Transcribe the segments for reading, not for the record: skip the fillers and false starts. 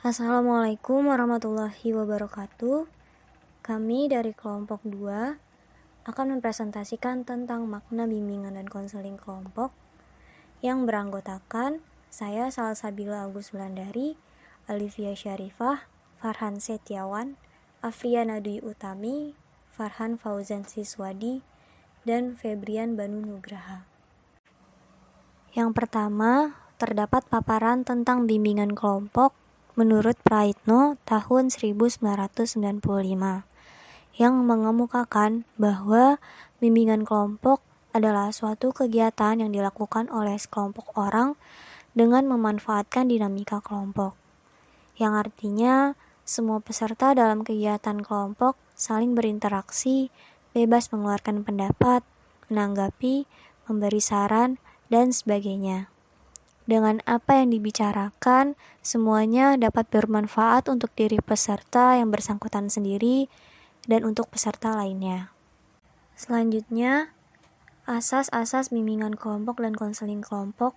Assalamualaikum warahmatullahi wabarakatuh. Kami dari kelompok 2 akan mempresentasikan tentang makna bimbingan dan konseling kelompok yang beranggotakan saya Salsabila Agus Wulandari, Alivia Syarifah, Farhan Setiawan, Afriana Dwi Utami, Farhan Fauzan Siswadi, dan Febrian Banu Nugraha. Yang pertama, terdapat paparan tentang bimbingan kelompok menurut Praitno tahun 1995 yang mengemukakan bahwa bimbingan kelompok adalah suatu kegiatan yang dilakukan oleh sekelompok orang dengan memanfaatkan dinamika kelompok, yang artinya semua peserta dalam kegiatan kelompok saling berinteraksi, bebas mengeluarkan pendapat, menanggapi, memberi saran, dan sebagainya. Dengan apa yang dibicarakan, semuanya dapat bermanfaat untuk diri peserta yang bersangkutan sendiri dan untuk peserta lainnya. Selanjutnya, asas-asas bimbingan kelompok dan konseling kelompok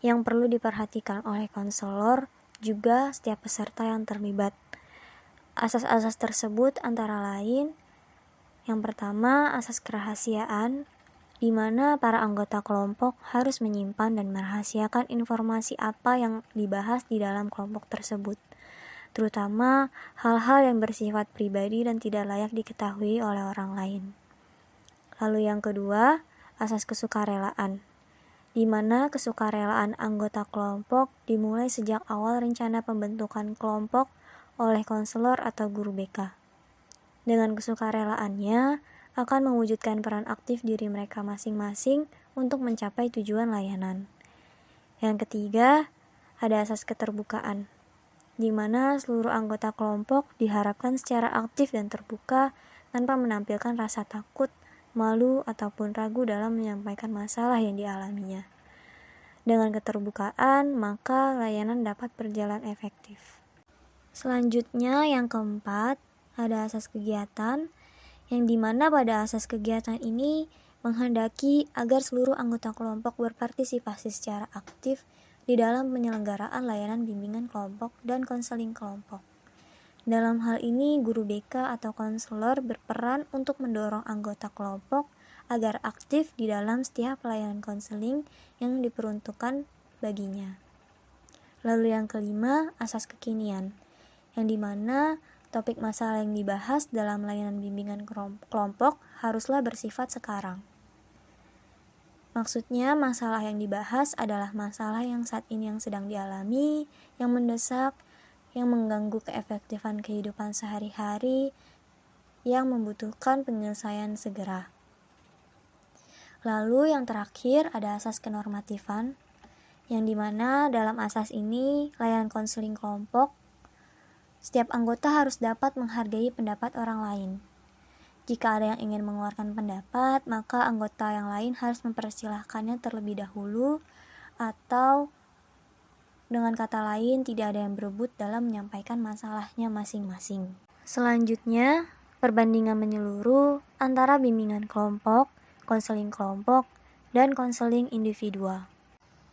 yang perlu diperhatikan oleh konselor juga setiap peserta yang terlibat. Asas-asas tersebut antara lain, yang pertama, asas kerahasiaan, di mana para anggota kelompok harus menyimpan dan merahasiakan informasi apa yang dibahas di dalam kelompok tersebut, terutama hal-hal yang bersifat pribadi dan tidak layak diketahui oleh orang lain. Lalu yang kedua, asas kesukarelaan, di mana kesukarelaan anggota kelompok dimulai sejak awal rencana pembentukan kelompok oleh konselor atau guru BK. Dengan kesukarelaannya, akan mewujudkan peran aktif diri mereka masing-masing untuk mencapai tujuan layanan. Yang ketiga, ada asas keterbukaan, di mana seluruh anggota kelompok diharapkan secara aktif dan terbuka tanpa menampilkan rasa takut, malu, ataupun ragu dalam menyampaikan masalah yang dialaminya. Dengan keterbukaan, maka layanan dapat berjalan efektif. Selanjutnya, yang keempat, ada asas kegiatan, yang dimana pada asas kegiatan ini menghendaki agar seluruh anggota kelompok berpartisipasi secara aktif di dalam penyelenggaraan layanan bimbingan kelompok dan konseling kelompok. Dalam hal ini, guru BK atau konselor berperan untuk mendorong anggota kelompok agar aktif di dalam setiap layanan konseling yang diperuntukkan baginya. Lalu yang kelima, asas kekinian, yang dimana topik masalah yang dibahas dalam layanan bimbingan kelompok haruslah bersifat sekarang. Maksudnya, masalah yang dibahas adalah masalah yang saat ini yang sedang dialami, yang mendesak, yang mengganggu keefektifan kehidupan sehari-hari, yang membutuhkan penyelesaian segera. Lalu yang terakhir ada asas kenormatifan, yang dimana dalam asas ini layanan konseling kelompok setiap anggota harus dapat menghargai pendapat orang lain. Jika ada yang ingin mengeluarkan pendapat, maka anggota yang lain harus mempersilahkannya terlebih dahulu, atau dengan kata lain tidak ada yang berebut dalam menyampaikan masalahnya masing-masing. Selanjutnya, perbandingan menyeluruh antara bimbingan kelompok, konseling kelompok, dan konseling individual.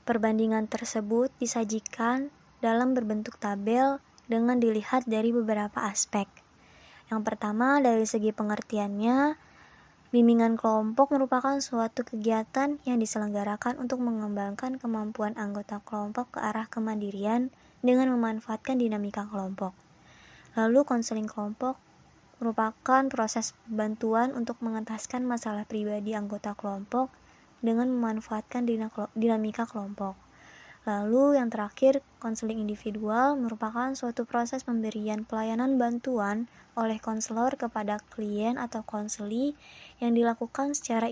Perbandingan tersebut disajikan dalam berbentuk tabel dengan dilihat dari beberapa aspek. Yang pertama, dari segi pengertiannya, bimbingan kelompok merupakan suatu kegiatan yang diselenggarakan untuk mengembangkan kemampuan anggota kelompok ke arah kemandirian dengan memanfaatkan dinamika kelompok. Lalu, konseling kelompok merupakan proses bantuan untuk mengentaskan masalah pribadi anggota kelompok dengan memanfaatkan dinamika kelompok. Lalu yang terakhir, konseling individual merupakan suatu proses pemberian pelayanan bantuan oleh konselor kepada klien atau konseli yang dilakukan secara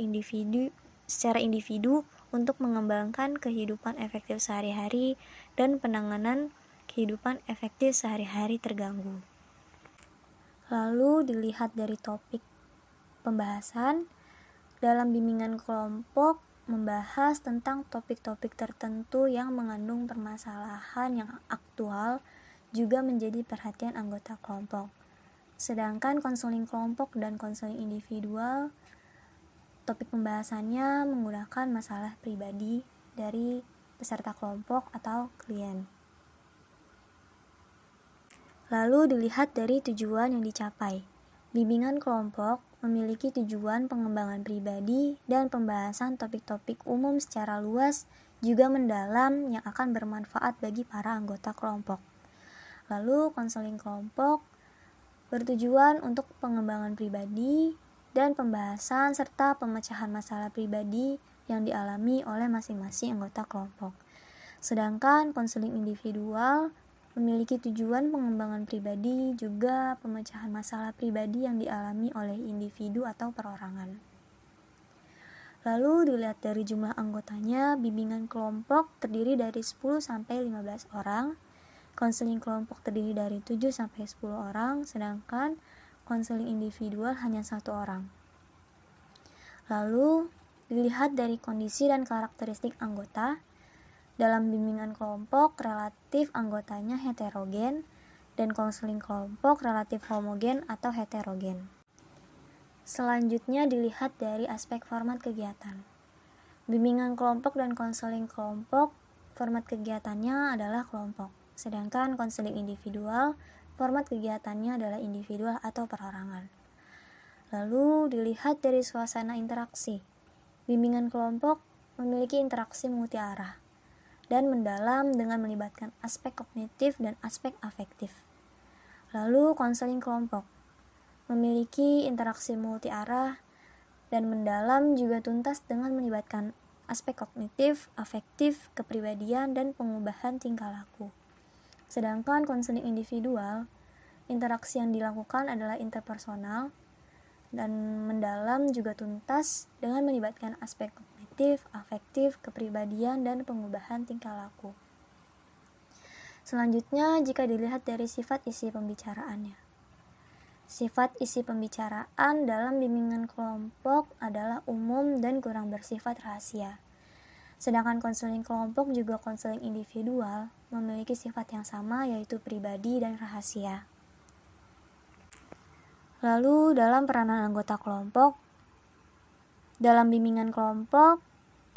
individu untuk mengembangkan kehidupan efektif sehari-hari dan penanganan kehidupan efektif sehari-hari terganggu. Lalu dilihat dari topik pembahasan, dalam bimbingan kelompok membahas tentang topik-topik tertentu yang mengandung permasalahan yang aktual juga menjadi perhatian anggota kelompok. Sedangkan konseling kelompok dan konseling individual, topik pembahasannya menggunakan masalah pribadi dari peserta kelompok atau klien. Lalu dilihat dari tujuan yang dicapai. Bimbingan kelompok memiliki tujuan pengembangan pribadi dan pembahasan topik-topik umum secara luas juga mendalam yang akan bermanfaat bagi para anggota kelompok. Lalu konseling kelompok bertujuan untuk pengembangan pribadi dan pembahasan serta pemecahan masalah pribadi yang dialami oleh masing-masing anggota kelompok. Sedangkan konseling individual memiliki tujuan pengembangan pribadi juga pemecahan masalah pribadi yang dialami oleh individu atau perorangan. Lalu dilihat dari jumlah anggotanya, bimbingan kelompok terdiri dari 10-15 orang, konseling kelompok terdiri dari 7-10 orang, sedangkan konseling individual hanya 1 orang. Lalu dilihat dari kondisi dan karakteristik anggota. Dalam bimbingan kelompok, relatif anggotanya heterogen, dan konseling kelompok relatif homogen atau heterogen. Selanjutnya dilihat dari aspek format kegiatan. Bimbingan kelompok dan konseling kelompok, format kegiatannya adalah kelompok. Sedangkan konseling individual, format kegiatannya adalah individual atau perorangan. Lalu dilihat dari suasana interaksi. Bimbingan kelompok memiliki interaksi multi arah dan mendalam dengan melibatkan aspek kognitif dan aspek afektif. Lalu konseling kelompok memiliki interaksi multi arah dan mendalam juga tuntas dengan melibatkan aspek kognitif, afektif, kepribadian, dan pengubahan tingkah laku. Sedangkan konseling individual, interaksi yang dilakukan adalah interpersonal dan mendalam juga tuntas dengan melibatkan aspek kognitif, afektif, kepribadian, dan pengubahan tingkah laku. Selanjutnya, jika dilihat dari sifat isi pembicaraannya. Sifat isi pembicaraan dalam bimbingan kelompok adalah umum dan kurang bersifat rahasia. Sedangkan konseling kelompok juga konseling individual memiliki sifat yang sama, yaitu pribadi dan rahasia. Lalu dalam peranan anggota kelompok, dalam bimbingan kelompok,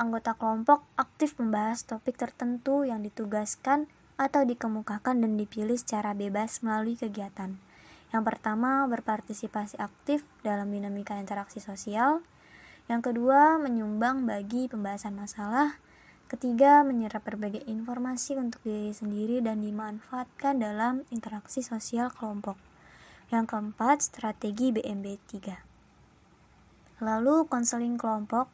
anggota kelompok aktif membahas topik tertentu yang ditugaskan atau dikemukakan dan dipilih secara bebas melalui kegiatan. Yang pertama, berpartisipasi aktif dalam dinamika interaksi sosial. Yang kedua, menyumbang bagi pembahasan masalah. Ketiga, menyerap berbagai informasi untuk diri sendiri dan dimanfaatkan dalam interaksi sosial kelompok. Yang keempat, strategi BMB 3. Lalu konseling kelompok,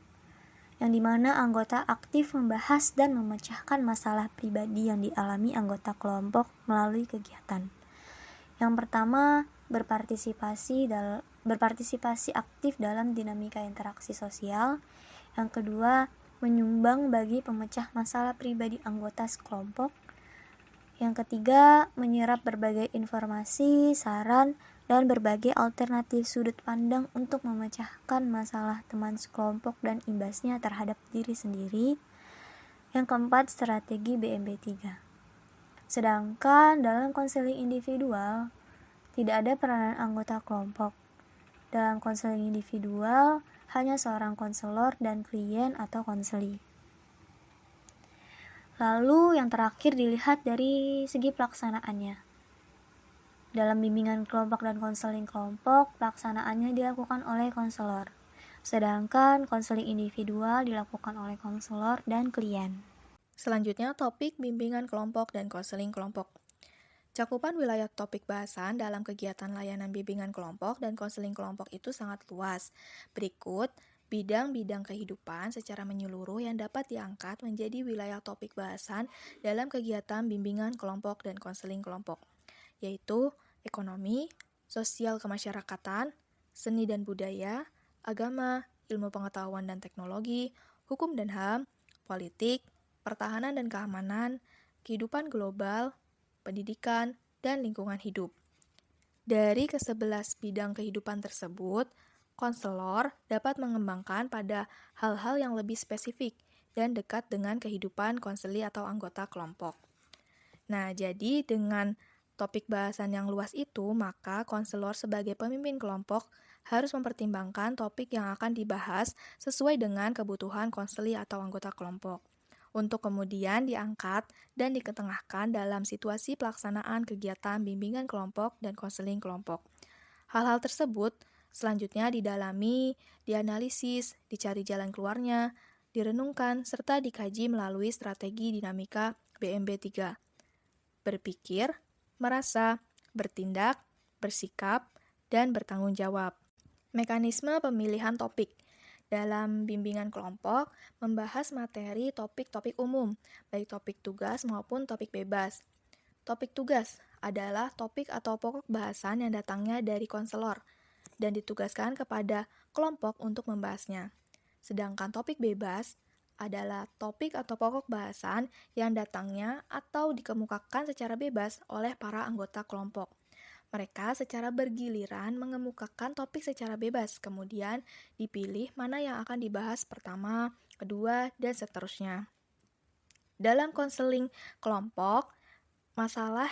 yang dimana anggota aktif membahas dan memecahkan masalah pribadi yang dialami anggota kelompok melalui kegiatan. Yang pertama, berpartisipasi aktif dalam dinamika interaksi sosial. Yang kedua, menyumbang bagi pemecah masalah pribadi anggota sekelompok. Yang ketiga, menyerap berbagai informasi, saran, dan berbagai alternatif sudut pandang untuk memecahkan masalah teman sekelompok dan imbasnya terhadap diri sendiri. Yang keempat, strategi BMB 3. Sedangkan dalam konseling individual, tidak ada peranan anggota kelompok. Dalam konseling individual, hanya seorang konselor dan klien atau konseli. Lalu yang terakhir dilihat dari segi pelaksanaannya. Dalam bimbingan kelompok dan konseling kelompok, pelaksanaannya dilakukan oleh konselor. Sedangkan konseling individual dilakukan oleh konselor dan klien. Selanjutnya, topik bimbingan kelompok dan konseling kelompok. Cakupan wilayah topik bahasan dalam kegiatan layanan bimbingan kelompok dan konseling kelompok itu sangat luas. Berikut bidang-bidang kehidupan secara menyeluruh yang dapat diangkat menjadi wilayah topik bahasan dalam kegiatan bimbingan kelompok dan konseling kelompok, yaitu ekonomi, sosial kemasyarakatan, seni dan budaya, agama, ilmu pengetahuan dan teknologi, hukum dan HAM, politik, pertahanan dan keamanan, kehidupan global, pendidikan, dan lingkungan hidup. Dari ke-11 bidang kehidupan tersebut, konselor dapat mengembangkan pada hal-hal yang lebih spesifik dan dekat dengan kehidupan konseli atau anggota kelompok. Nah, jadi dengan topik bahasan yang luas itu, maka konselor sebagai pemimpin kelompok harus mempertimbangkan topik yang akan dibahas sesuai dengan kebutuhan konseli atau anggota kelompok. untuk kemudian diangkat dan diketengahkan dalam situasi pelaksanaan kegiatan bimbingan kelompok dan konseling kelompok. Hal-hal tersebut selanjutnya didalami, dianalisis, dicari jalan keluarnya, direnungkan, serta dikaji melalui strategi dinamika BMB 3. Berpikir, merasa, bertindak, bersikap, dan bertanggung jawab. Mekanisme pemilihan topik. Dalam bimbingan kelompok, membahas materi topik-topik umum, baik topik tugas maupun topik bebas. Topik tugas adalah topik atau pokok bahasan yang datangnya dari konselor dan ditugaskan kepada kelompok untuk membahasnya. Sedangkan topik bebas adalah topik atau pokok bahasan yang datangnya atau dikemukakan secara bebas oleh para anggota kelompok. Mereka secara bergiliran mengemukakan topik secara bebas, kemudian dipilih mana yang akan dibahas pertama, kedua, dan seterusnya. Dalam konseling kelompok, masalah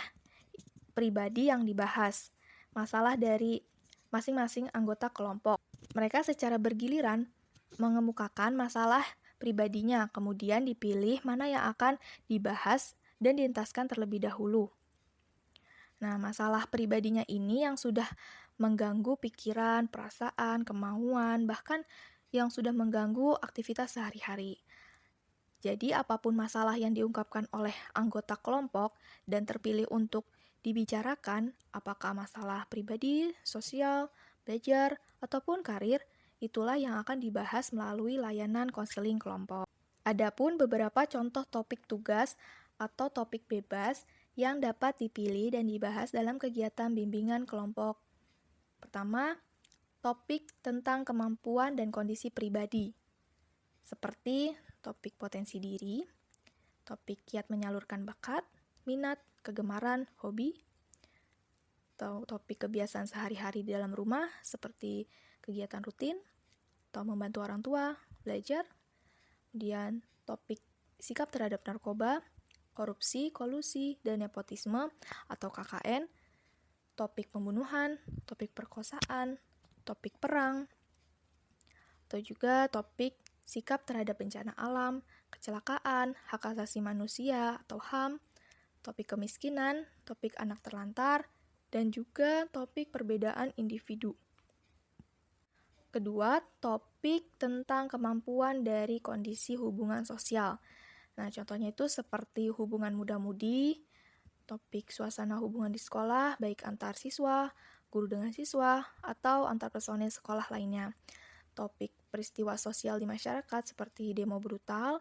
pribadi yang dibahas, masalah dari masing-masing anggota kelompok. Mereka secara bergiliran mengemukakan masalah pribadinya, kemudian dipilih mana yang akan dibahas dan dientaskan terlebih dahulu. Nah, masalah pribadinya ini yang sudah mengganggu pikiran, perasaan, kemauan, bahkan yang sudah mengganggu aktivitas sehari-hari. Jadi, apapun masalah yang diungkapkan oleh anggota kelompok dan terpilih untuk dibicarakan, apakah masalah pribadi, sosial, belajar, ataupun karir, itulah yang akan dibahas melalui layanan konseling kelompok. Adapun beberapa contoh topik tugas atau topik bebas yang dapat dipilih dan dibahas dalam kegiatan bimbingan kelompok. Pertama, topik tentang kemampuan dan kondisi pribadi, seperti topik potensi diri, topik kiat menyalurkan bakat, minat, kegemaran, hobi, atau topik kebiasaan sehari-hari di dalam rumah, seperti kegiatan rutin, atau membantu orang tua, belajar. Kemudian topik sikap terhadap narkoba, korupsi, kolusi, dan nepotisme atau KKN, topik pembunuhan, topik perkosaan, topik perang, atau juga topik sikap terhadap bencana alam, kecelakaan, hak asasi manusia atau HAM, topik kemiskinan, topik anak terlantar, dan juga topik perbedaan individu. Kedua, topik tentang kemampuan dari kondisi hubungan sosial. Nah, contohnya itu seperti hubungan muda-mudi, topik suasana hubungan di sekolah, baik antar siswa, guru dengan siswa, atau antar personil sekolah lainnya. Topik peristiwa sosial di masyarakat seperti demo brutal,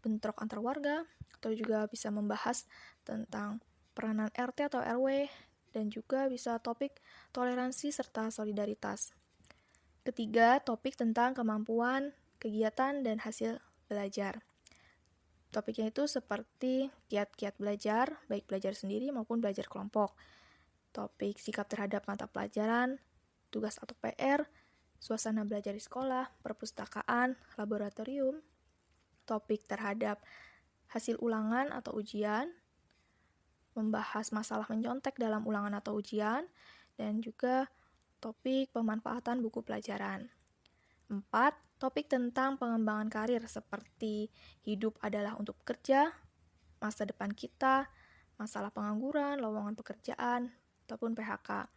bentrok antar warga, atau juga bisa membahas tentang peranan RT atau RW, dan juga bisa topik toleransi serta solidaritas. Ketiga, topik tentang kemampuan, kegiatan, dan hasil belajar. Topiknya itu seperti kiat-kiat belajar, baik belajar sendiri maupun belajar kelompok. Topik sikap terhadap mata pelajaran, tugas atau PR, suasana belajar di sekolah, perpustakaan, laboratorium. Topik terhadap hasil ulangan atau ujian, membahas masalah mencontek dalam ulangan atau ujian, dan juga topik pemanfaatan buku pelajaran. 4. Topik tentang pengembangan karir seperti hidup adalah untuk bekerja, masa depan kita, masalah pengangguran, lowongan pekerjaan, ataupun PHK.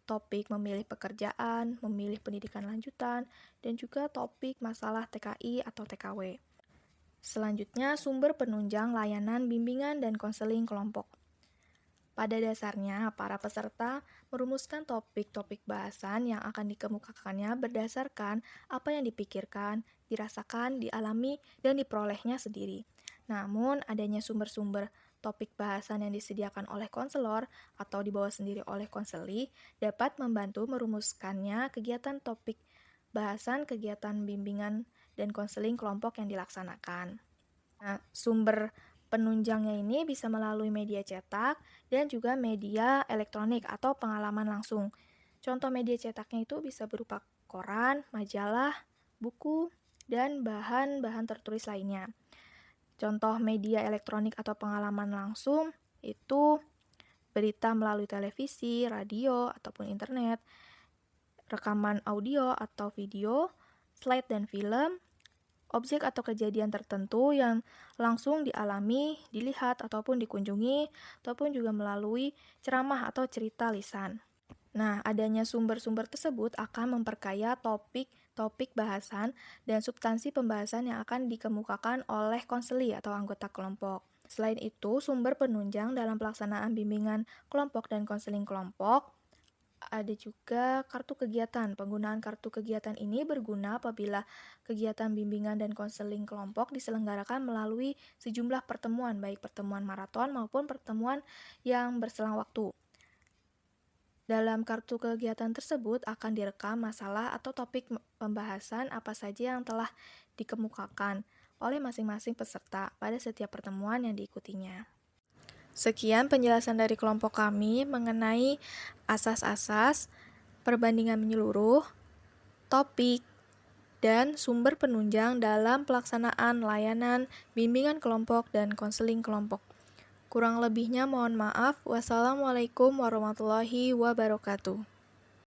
Topik memilih pekerjaan, memilih pendidikan lanjutan, dan juga topik masalah TKI atau TKW. Selanjutnya, sumber penunjang layanan bimbingan dan konseling kelompok. Pada dasarnya, para peserta merumuskan topik-topik bahasan yang akan dikemukakannya berdasarkan apa yang dipikirkan, dirasakan, dialami, dan diperolehnya sendiri. Namun, adanya sumber-sumber topik bahasan yang disediakan oleh konselor atau dibawa sendiri oleh konseli dapat membantu merumuskannya kegiatan topik bahasan kegiatan bimbingan dan konseling kelompok yang dilaksanakan. Nah, sumber penunjangnya ini bisa melalui media cetak dan juga media elektronik atau pengalaman langsung. Contoh media cetaknya itu bisa berupa koran, majalah, buku, dan bahan-bahan tertulis lainnya. Contoh media elektronik atau pengalaman langsung itu berita melalui televisi, radio, ataupun internet, rekaman audio atau video, slide dan film, objek atau kejadian tertentu yang langsung dialami, dilihat, ataupun dikunjungi, ataupun juga melalui ceramah atau cerita lisan. Nah, adanya sumber-sumber tersebut akan memperkaya topik bahasan dan substansi pembahasan yang akan dikemukakan oleh konseli atau anggota kelompok. Selain itu, sumber penunjang dalam pelaksanaan bimbingan kelompok dan konseling kelompok ada juga kartu kegiatan. Penggunaan kartu kegiatan ini berguna apabila kegiatan bimbingan dan konseling kelompok diselenggarakan melalui sejumlah pertemuan, baik pertemuan maraton maupun pertemuan yang berselang waktu. Dalam kartu kegiatan tersebut akan direkam masalah atau topik pembahasan apa saja yang telah dikemukakan oleh masing-masing peserta pada setiap pertemuan yang diikutinya. Sekian penjelasan dari kelompok kami mengenai asas-asas, perbandingan menyeluruh, topik, dan sumber penunjang dalam pelaksanaan layanan bimbingan kelompok dan konseling kelompok. Kurang lebihnya mohon maaf. Wassalamualaikum warahmatullahi wabarakatuh.